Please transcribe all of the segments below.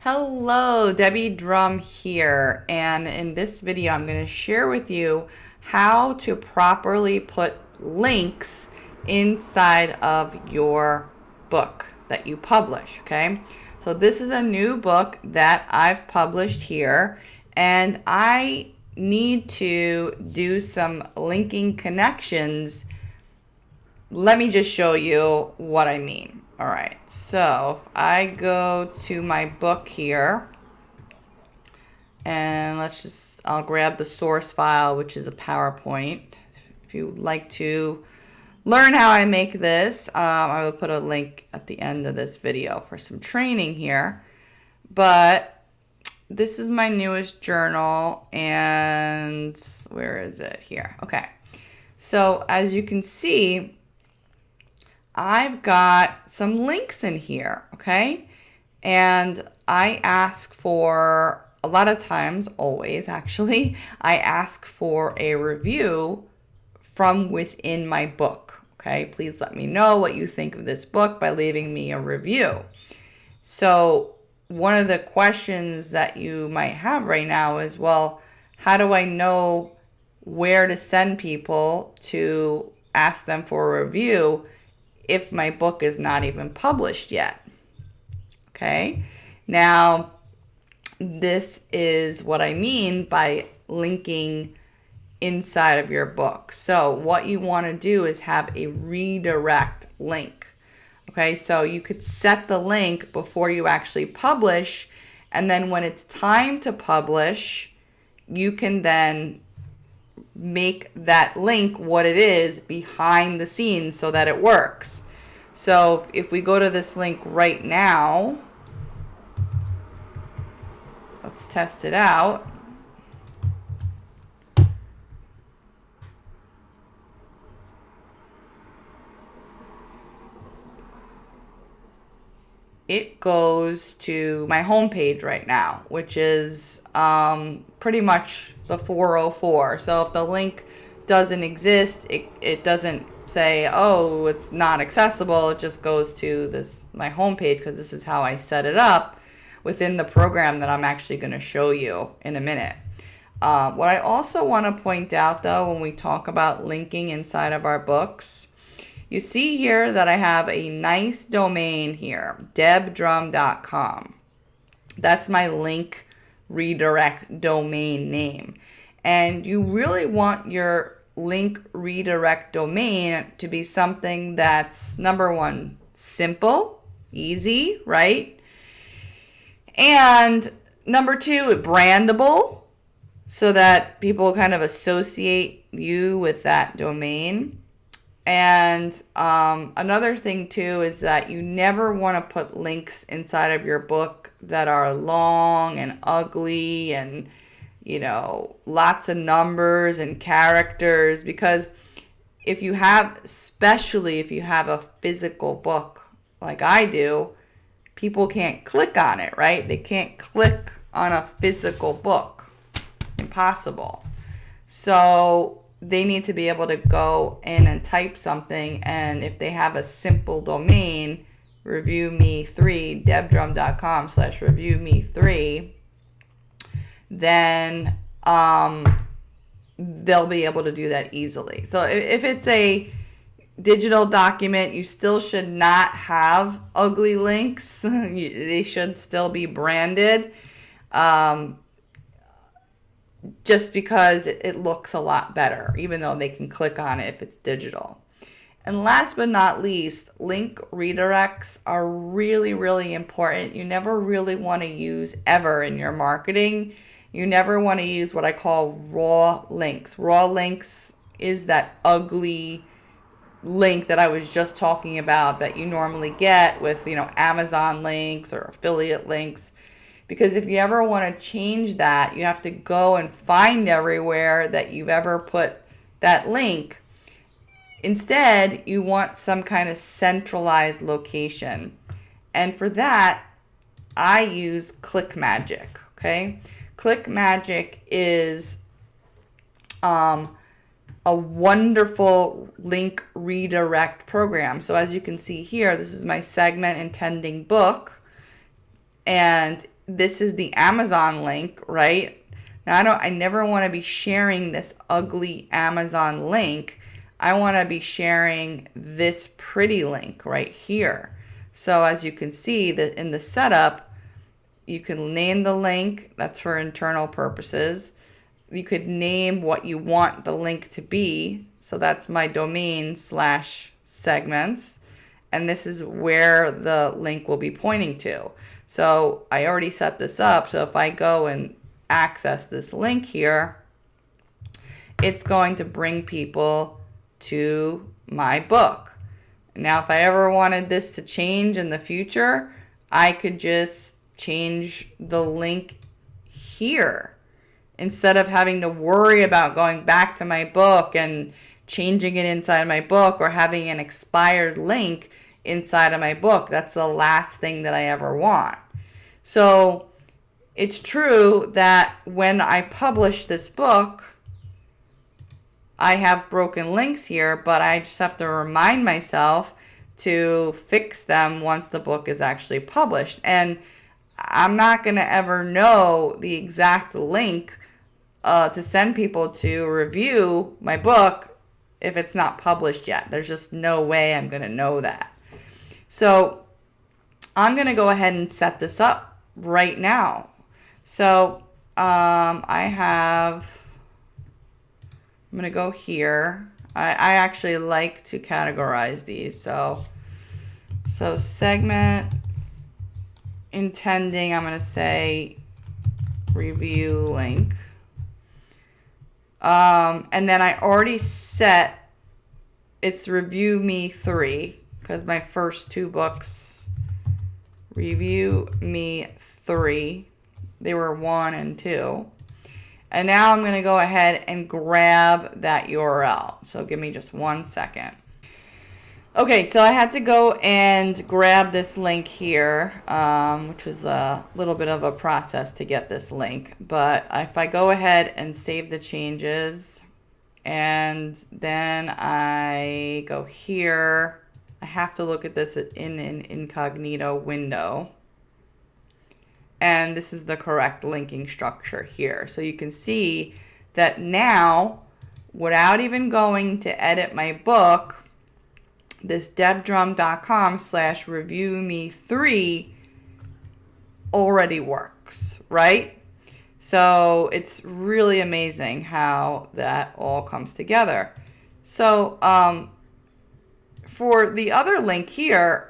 Hello, Debbie Drum here, and in this video I'm going to share with you how to properly put links inside of your book that you publish, okay? So this is a new book that I've published here, and I need to do some linking connections. Let me just show you what I mean. All right, so if I go to my book here, and I'll grab the source file, which is a PowerPoint. If you'd like to learn how I make this, I will put a link at the end of this video for some training here. But this is my newest journal, and where is it? Here. Okay. So as you can see, I've got some links in here, okay? And I ask for, a lot of times, always actually, I ask for a review from within my book, okay? Please let me know what you think of this book by leaving me a review. So one of the questions that you might have right now is, well, how do I know where to send people to ask them for a review if my book is not even published yet? Okay, now this is what I mean by linking inside of your book. So what you want to do is have a redirect link. Okay, so you could set the link before you actually publish, and then when it's time to publish, you can then make that link what it is behind the scenes so that it works. So if we go to this link right now, let's test it out. It goes to my homepage right now, which is pretty much the 404. So if the link doesn't exist, it doesn't say, oh, it's not accessible. It just goes to my homepage, because this is how I set it up within the program that I'm actually going to show you in a minute. What I also want to point out, though, when we talk about linking inside of our books, you see here that I have a nice domain here, debdrum.com. That's my link redirect domain name. And you really want your link redirect domain to be something that's, number one, simple, easy, right? And number two, brandable, so that people kind of associate you with that domain. And another thing too is that you never want to put links inside of your book that are long and ugly and, you know, lots of numbers and characters, because especially if you have a physical book like I do, people can't click on it, right? They can't click on a physical book. Impossible. So they need to be able to go in and type something, and if they have a simple domain, reviewme3, debdrum.com/reviewme3, then they'll be able to do that easily. So if it's a digital document, you still should not have ugly links. They should still be branded. Just because it looks a lot better, even though they can click on it if it's digital. And last but not least, link redirects are really, really important. You never really want to use ever in your marketing. You never want to use what I call raw links. Raw links is that ugly link that I was just talking about that you normally get with, Amazon links or affiliate links. Because if you ever want to change that, you have to go and find everywhere that you've ever put that link. Instead, you want some kind of centralized location. And for that, I use ClickMagick, okay? ClickMagick is a wonderful link redirect program. So as you can see here, this is my segment intending book. And this is the Amazon link, right? Now I never want to be sharing this ugly Amazon link. I want to be sharing this pretty link right here. So as you can see that in the setup, you can name the link. That's for internal purposes. You could name what you want the link to be. So that's my domain/segments. And this is where the link will be pointing to. So I already set this up. So if I go and access this link here, it's going to bring people to my book. Now, if I ever wanted this to change in the future, I could just change the link here instead of having to worry about going back to my book and changing it inside of my book or having an expired link inside of my book. That's the last thing that I ever want. So it's true that when I publish this book, I have broken links here, but I just have to remind myself to fix them once the book is actually published. And I'm not going to ever know the exact link to send people to review my book if it's not published yet. There's just no way I'm going to know that. So I'm going to go ahead and set this up right now. So I'm going to go here. I actually like to categorize these. So segment intending, I'm going to say review link. And then I already set it's Review Me 3 because my first two books, Review Me 3, they were 1 and 2. And now I'm going to go ahead and grab that URL. So give me just 1 second. Okay, so I had to go and grab this link here, which was a little bit of a process to get this link. But if I go ahead and save the changes, and then I go here, I have to look at this in an incognito window. And this is the correct linking structure here. So you can see that now, without even going to edit my book, this debdrum.com/reviewme3 already works, right? So it's really amazing how that all comes together. So for the other link here,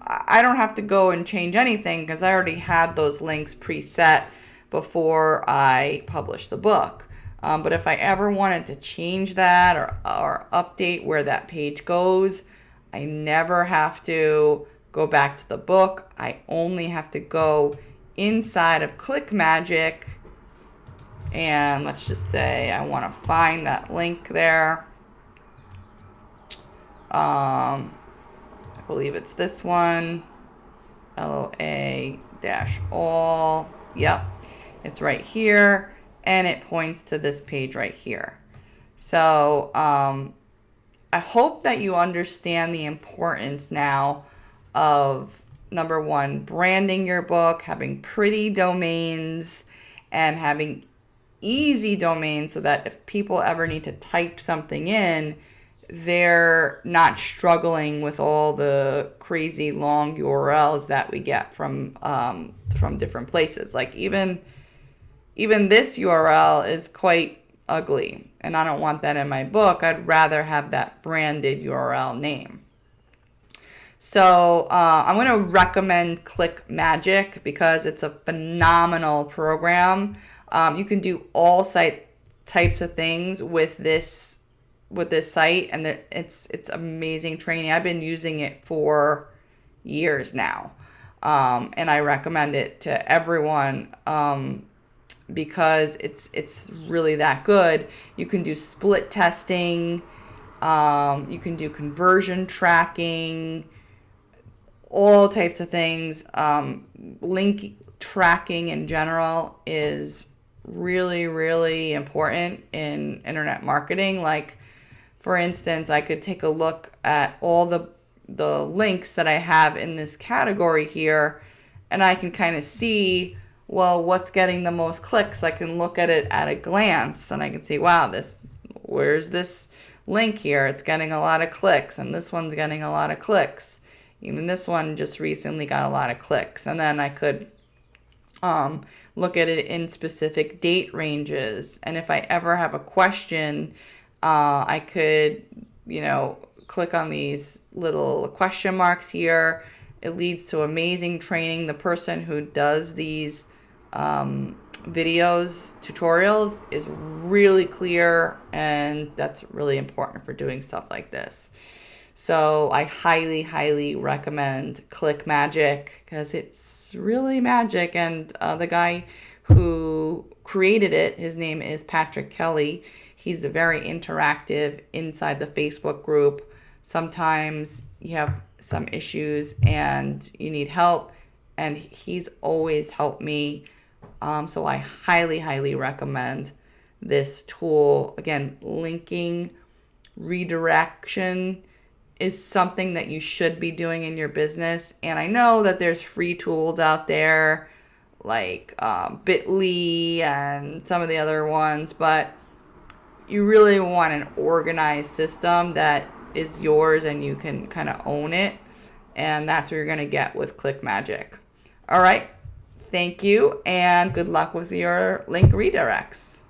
I don't have to go and change anything because I already had those links preset before I published the book. But if I ever wanted to change that or update where that page goes, I never have to go back to the book. I only have to go inside of ClickMagick, and let's just say I want to find that link there. I believe it's this one, LOA-all. Yep, it's right here, and it points to this page right here. So I hope that you understand the importance now of, number one, branding your book, having pretty domains, and having easy domains so that if people ever need to type something in, they're not struggling with all the crazy long URLs that we get from different places. Like even this URL is quite ugly, and I don't want that in my book. I'd rather have that branded URL name. So I'm going to recommend ClickMagick because it's a phenomenal program. You can do all types of things with this site, and it's amazing training. I've been using it for years now, and I recommend it to everyone because it's really that good. You can do split testing, you can do conversion tracking, all types of things. Link tracking in general is really, really important in internet marketing. Like, for instance, I could take a look at all the links that I have in this category here, and I can kind of see well, what's getting the most clicks? I can look at it at a glance and I can see, wow, where's this link here? It's getting a lot of clicks, and this one's getting a lot of clicks. Even this one just recently got a lot of clicks. And then I could look at it in specific date ranges. And if I ever have a question, I could, click on these little question marks here. It leads to amazing training. The person who does these videos, tutorials, is really clear, and that's really important for doing stuff like this. So I highly, highly recommend ClickMagick because it's really magic. And the guy who created it, his name is Patrick Kelly. He's very interactive inside the Facebook group. Sometimes you have some issues and you need help, and he's always helped me. So I highly, highly recommend this tool. Again, linking, redirection is something that you should be doing in your business. And I know that there's free tools out there like Bitly and some of the other ones, but you really want an organized system that is yours and you can kind of own it. And that's what you're going to get with ClickMagick. All right. Thank you, and good luck with your link redirects.